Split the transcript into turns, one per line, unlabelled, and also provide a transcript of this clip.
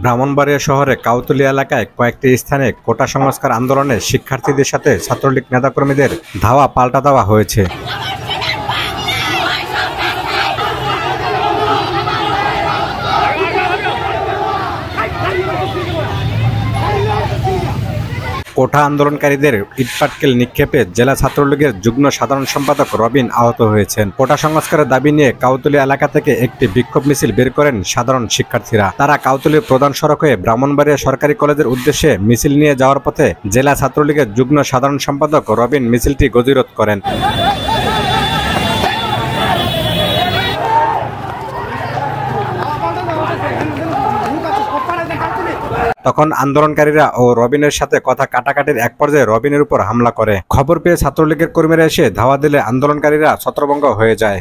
ব্রাহ্মণবাড়িয়া শহরে কাউতুলিয়া এলাকায় কয়েকটি স্থানে কোটা সংস্কার আন্দোলনে শিক্ষার্থীদের সাথে ছাত্রলীগ নেতাকর্মীদের ধাওয়া পাল্টা দেওয়া হয়েছে। কোটা আন্দোলনকারীদের ইটপাটকেল নিক্ষেপে জেলা ছাত্রলীগের যুগ্ম সাধারণ সম্পাদক রবিন আহত হয়েছেন। কোটা সংস্কারের দাবি নিয়ে কাউতুলিয়া এলাকা থেকে একটি বিক্ষোভ মিছিল বের করেন সাধারণ শিক্ষার্থীরা। তারা কাউতুলিয়া প্রধান সড়ক হয়ে ব্রাহ্মণবাড়িয়া সরকারি কলেজের উদ্দেশ্যে মিছিল নিয়ে যাওয়ার পথে জেলা ছাত্রলীগের যুগ্ম সাধারণ সম্পাদক রবিন মিছিলটি গতিরোধ করেন। তখন আন্দোলনকারীরা ও রবিনের সাথে কথা কাটাকাটির এক পর্যায়ে রবিনের উপর হামলা করে। খবর পেয়ে ছাত্রলীগের কর্মীরা এসে ধাওয়া দিলে আন্দোলনকারীরা ছত্রভঙ্গ হয়ে যায়।